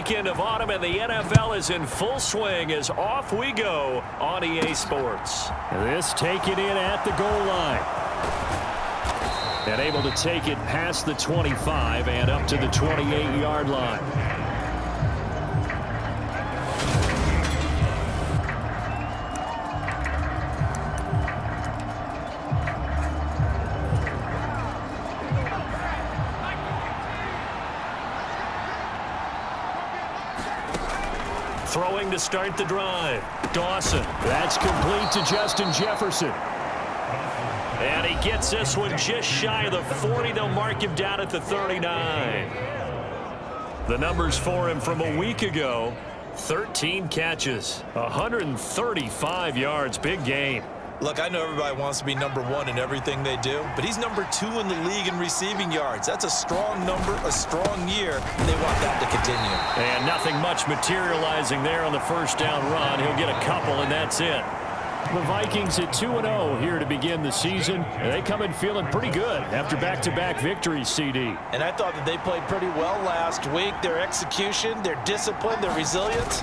weekend of autumn, and the NFL is in full swing as off we go on EA Sports. This taken in at the goal line. And able to take it past the 25 and up to the 28-yard line. Throwing to start the drive. Dawson. That's complete to Justin Jefferson. And he gets this one just shy of the 40. They'll mark him down at the 39. The numbers for him from a week ago: 13 catches, 135 yards. Big game. Look, I know everybody wants to be number one in everything they do, but he's number 2 in the league in receiving yards. That's a strong number, a strong year, and they want that to continue. And nothing much materializing there on the first down run. He'll get a couple, and that's it. The Vikings at 2-0 here to begin the season. They come in feeling pretty good after back-to-back victories, CD. And I thought that they played pretty well last week. Their execution, their discipline, their resilience,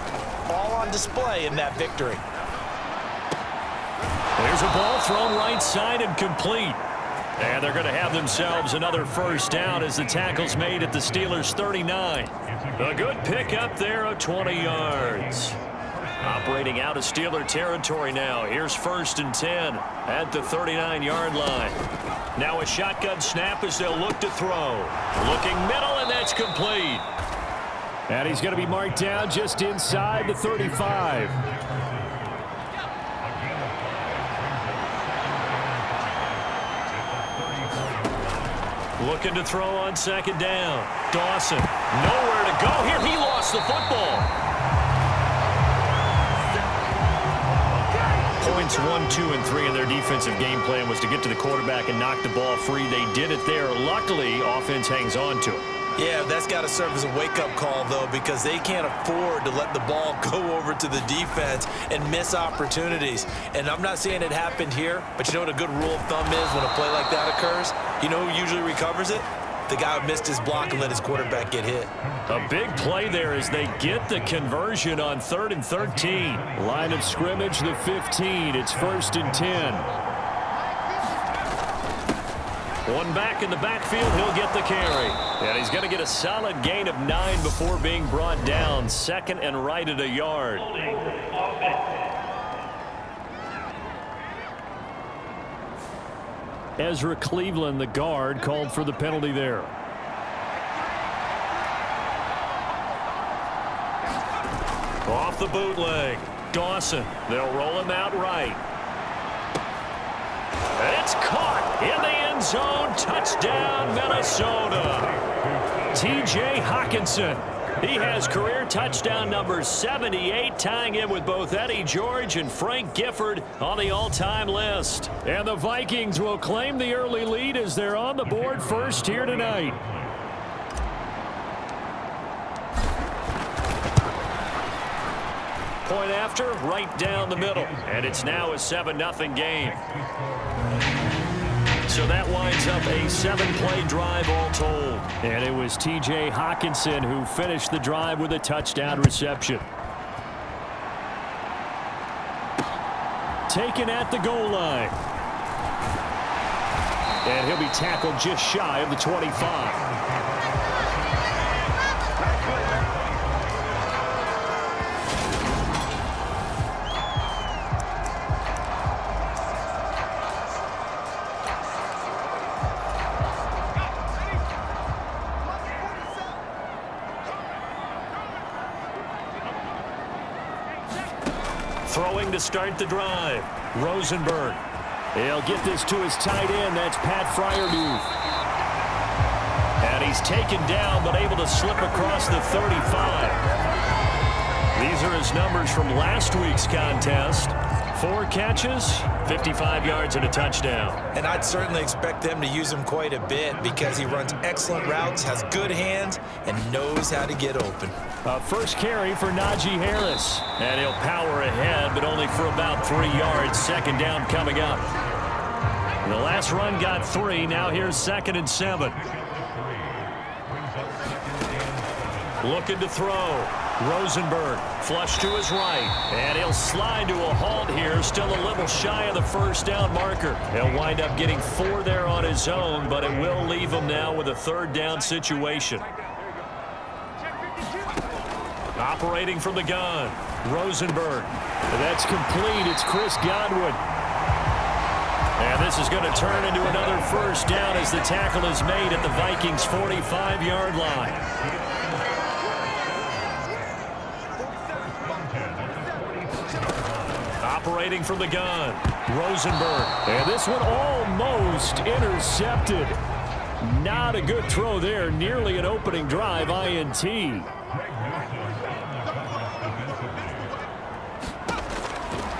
all on display in that victory. There's a ball thrown right side and complete. And they're going to have themselves another first down as the tackle's made at the Steelers' 39. A good pickup there of 20 yards. Operating out of Steeler territory now. Here's 1st and 10 at the 39-yard line. Now a shotgun snap as they'll look to throw. Looking middle, and that's complete. And he's going to be marked down just inside the 35. Looking to throw on second down. Dawson, nowhere to go here. He lost the football. Points 1, 2, and 3 in their defensive game plan was to get to the quarterback and knock the ball free. They did it there. Luckily, offense hangs on to it. Yeah, that's got to serve as a wake-up call, though, because they can't afford to let the ball go over to the defense and miss opportunities. And I'm not saying it happened here, but you know what a good rule of thumb is when a play like that occurs? You know who usually recovers it? The guy who missed his block and let his quarterback get hit. A big play there as they get the conversion on 3rd and 13. Line of scrimmage, the 15. It's 1st and 10. One back in the backfield, he'll get the carry. And he's going to get a solid gain of 9 before being brought down. 2nd and right at a yard. Ezra Cleveland, the guard, called for the penalty there. Off the bootleg. Dawson. They'll roll him out right. It's caught in the end zone. Touchdown, Minnesota. T.J. Hockenson. He has career touchdown number 78, tying in with both Eddie George and Frank Gifford on the all-time list. And the Vikings will claim the early lead as they're on the board first here tonight. Point after, right down the middle. And it's now a 7-0 game. So that winds up a 7-play drive all told. And it was T.J. Hockenson who finished the drive with a touchdown reception. Taken at the goal line. And he'll be tackled just shy of the 25. Throwing to start the drive. Rosenberg. He'll get this to his tight end. That's Pat Fryermuth. And he's taken down, but able to slip across the 35. These are his numbers from last week's contest. 4 catches, 55 yards, and a touchdown. And I'd certainly expect them to use him quite a bit because he runs excellent routes, has good hands, and knows how to get open. First carry for Najee Harris. And he'll power ahead, but only for about 3 yards. 2nd down coming up. The last run got 3. Now here's 2nd and 7. Looking to throw. Rosenberg flush to his right. And he'll slide to a halt here. Still a little shy of the first down marker. He'll wind up getting 4 there on his own, but it will leave him now with a third down situation. Operating from the gun. Rosenberg. That's complete. It's Chris Godwin. And this is going to turn into another first down as the tackle is made at the Vikings' 45-yard line. Operating from the gun. Rosenberg. And this one almost intercepted. Not a good throw there. Nearly an opening drive INT.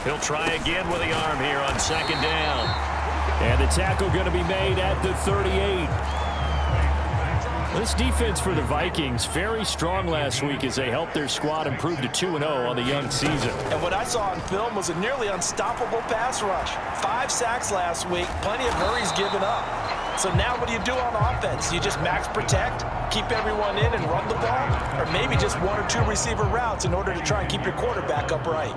He'll try again with the arm here on second down. And the tackle going to be made at the 38. This defense for the Vikings, very strong last week as they helped their squad improve to 2-0 on the young season. And what I saw on film was a nearly unstoppable pass rush. 5 sacks last week, plenty of hurries given up. So now what do you do on offense? You just max protect, keep everyone in and run the ball? Or maybe just 1 or 2 receiver routes in order to try and keep your quarterback upright?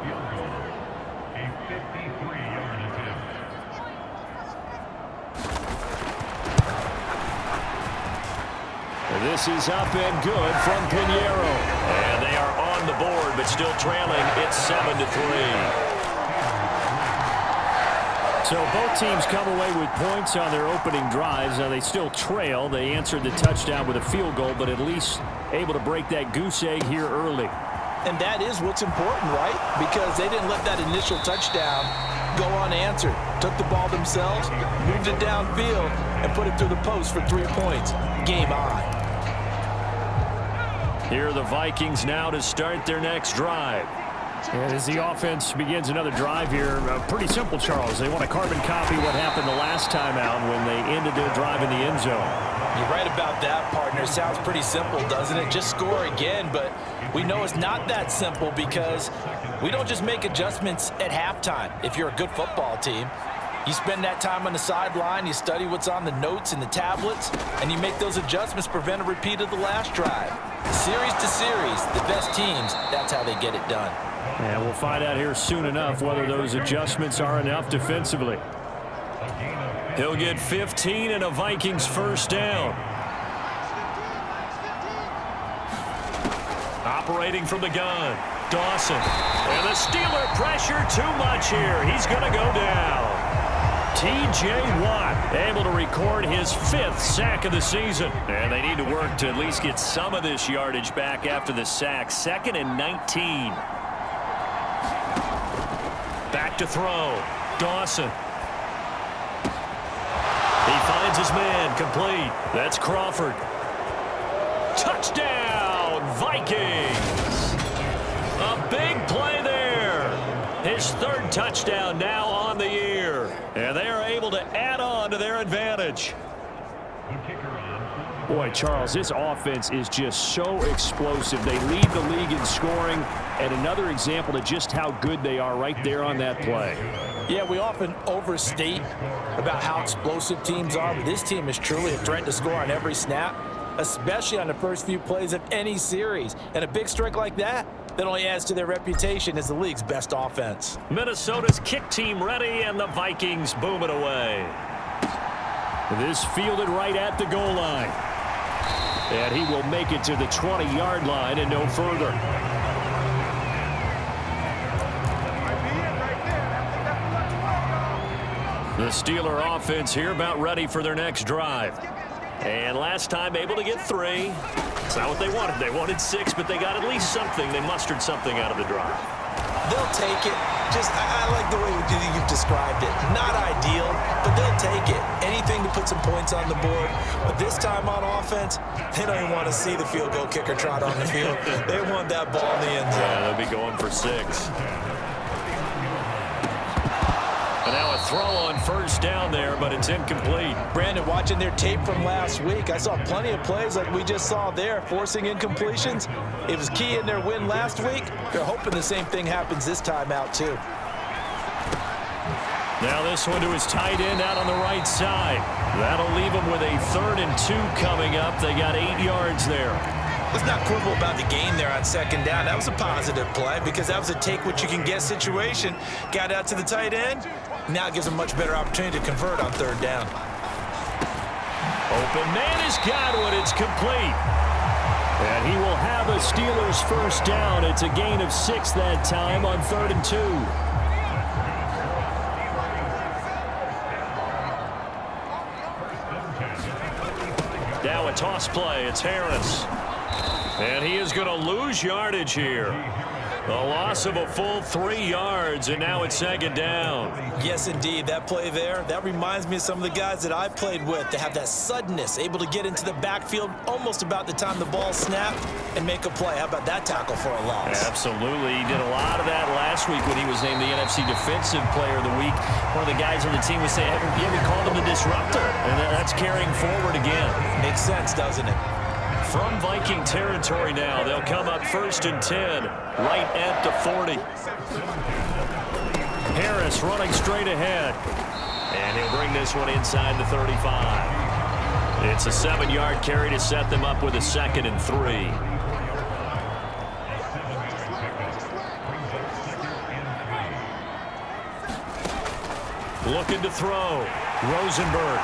This is up and good from Pinheiro. And they are on the board, but still trailing. It's 7-3. So both teams come away with points on their opening drives. Now they still trail. They answered the touchdown with a field goal, but at least able to break that goose egg here early. And that is what's important, right? Because they didn't let that initial touchdown go unanswered. Took the ball themselves, moved it downfield, and put it through the post for 3 points. Game on. Here are the Vikings now to start their next drive. And as the offense begins another drive here, pretty simple, Charles. They want to carbon copy what happened the last time out when they ended their drive in the end zone. You're right about that, partner. Sounds pretty simple, doesn't it? Just score again, but we know it's not that simple because we don't just make adjustments at halftime if you're a good football team. You spend that time on the sideline, you study what's on the notes and the tablets, and you make those adjustments to prevent a repeat of the last drive. Series to series, the best teams, that's how they get it done. And we'll find out here soon enough whether those adjustments are enough defensively. He'll get 15 and a Vikings first down. Operating from the gun, Dawson. And the Steeler pressure too much here. He's going to go down. T.J. Watt able to record his 5th sack of the season. And they need to work to at least get some of this yardage back after the sack. 2nd and 19. Back to throw. Dawson. He finds his man. Complete. That's Crawford. Touchdown, Vikings. A big play there. His 3rd touchdown now on the year. And they are able to add on to their advantage. Boy, Charles, this offense is just so explosive. They lead the league in scoring, and another example of just how good they are right there on that play. Yeah, we often overstate about how explosive teams are, but this team is truly a threat to score on every snap, especially on the first few plays of any series. And a big strike like that only adds to their reputation as the league's best offense. Minnesota's kick team ready, and the Vikings boom it away. This fielded right at the goal line. And he will make it to the 20-yard line and no further. The Steeler offense here about ready for their next drive. And last time able to get 3. It's not what they wanted. They wanted 6, but they got at least something. They mustered something out of the drive. They'll take it. I like the way you've described it. Not ideal, but they'll take it. Anything to put some points on the board. But this time on offense, they don't even want to see the field goal kicker trot on the field. They want that ball in the end zone. Yeah, they'll be going for 6. And now a throw on first down there, but it's incomplete. Brandon, watching their tape from last week, I saw plenty of plays like we just saw there, forcing incompletions. It was key in their win last week. They're hoping the same thing happens this time out, too. Now this one to his tight end out on the right side. That'll leave him with a 3rd and 2 coming up. They got 8 yards there. Let's not quibble about the gain there on second down. That was a positive play because that was a take-what-you-can-get situation. Got out to the tight end. Now it gives a much better opportunity to convert on third down. Open man is Godwin. It's complete. And he will have a Steelers first down. It's a gain of 6 that time on 3rd and 2. Now a toss play. It's Harris. And he is going to lose yardage here. A loss of a full 3 yards, and now it's second down. Yes, indeed. That play there, that reminds me of some of the guys that I played with. They have that suddenness, able to get into the backfield almost about the time the ball snapped and make a play. How about that tackle for a loss? Absolutely. He did a lot of that last week when he was named the NFC Defensive Player of the Week. One of the guys on the team was saying, yeah, we called him the disruptor, and that's carrying forward again. Makes sense, doesn't it? From Viking territory now, they'll come up 1st and 10, right at the 40. Harris running straight ahead. And he'll bring this one inside the 35. It's a 7-yard carry to set them up with a 2nd and 3. Looking to throw. Rosenberg.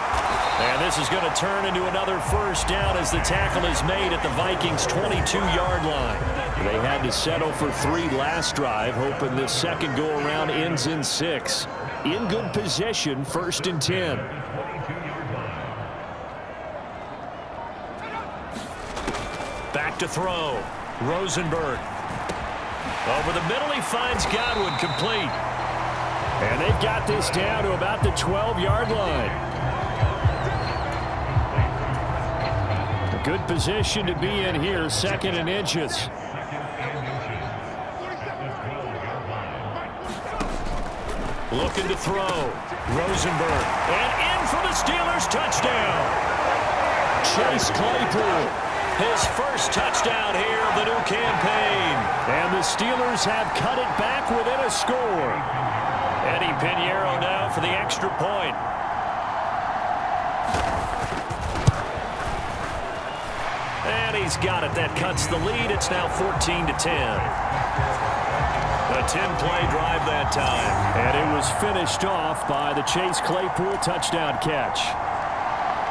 And this is going to turn into another first down as the tackle is made at the Vikings' 22-yard line. They had to settle for 3 last drive, hoping this second go-around ends in 6. In good position, 1st and 10. Back to throw. Rosenberg. Over the middle, he finds Godwin, complete. And they've got this down to about the 12-yard line. Good position to be in here, 2nd and inches. Looking to throw. Rosenberg. And in for the Steelers, touchdown. Chase Claypool. His first touchdown here of the new campaign. And the Steelers have cut it back within a score. Eddie Pinheiro now for the extra point. And he's got it. That cuts the lead. It's now 14 to 10. A 10-play drive that time. And it was finished off by the Chase Claypool touchdown catch.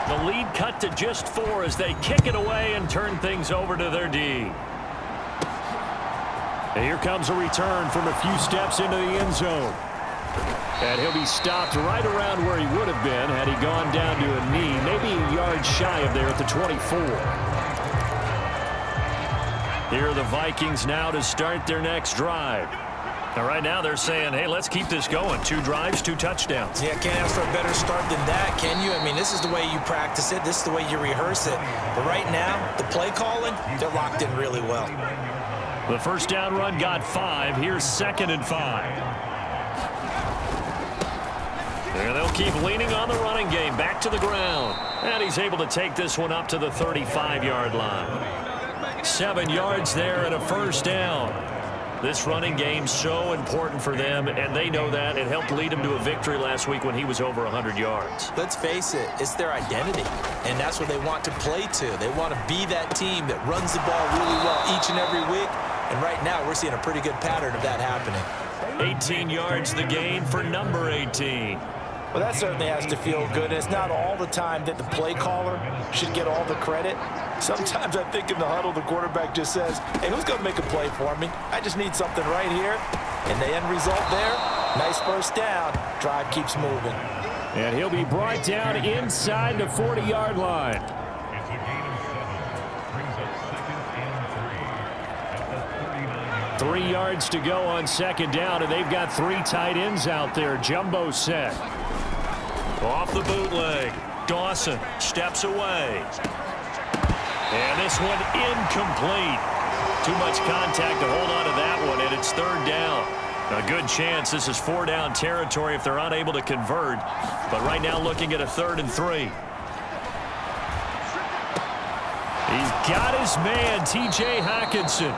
The lead cut to just 4 as they kick it away and turn things over to their D. And here comes a return from a few steps into the end zone. And he'll be stopped right around where he would have been had he gone down to a knee, maybe a yard shy of there at the 24. Here are the Vikings now to start their next drive. Now, right now they're saying, hey, let's keep this going. 2 drives, 2 touchdowns. Yeah, can't ask for a better start than that, can you? I mean, this is the way you practice it. This is the way you rehearse it. But right now, the play calling, they're locked in really well. The first down run got 5. Here's 2nd and 5. And they'll keep leaning on the running game. Back to the ground. And he's able to take this one up to the 35-yard line. 7 yards there and a first down. This running game so important for them, and they know that. It helped lead them to a victory last week when he was over 100 yards. Let's face it, it's their identity, and that's what they want to play to. They want to be that team that runs the ball really well each and every week, and right now we're seeing a pretty good pattern of that happening. 18 yards the gain for number 18. Well, that certainly has to feel good. And it's not all the time that the play caller should get all the credit. Sometimes I think in the huddle, the quarterback just says, hey, who's going to make a play for me? I just need something right here. And the end result there, nice first down. Drive keeps moving. And he'll be brought down inside the 40-yard line. Three yards to go on second down, and they've got 3 tight ends out there. Jumbo set. Off the bootleg. Dawson steps away. And this one incomplete. Too much contact to hold on to that one, and it's 3rd down. A good chance this is 4-down territory if they're unable to convert. But right now looking at a 3rd and 3. He's got his man, T.J. Hockenson.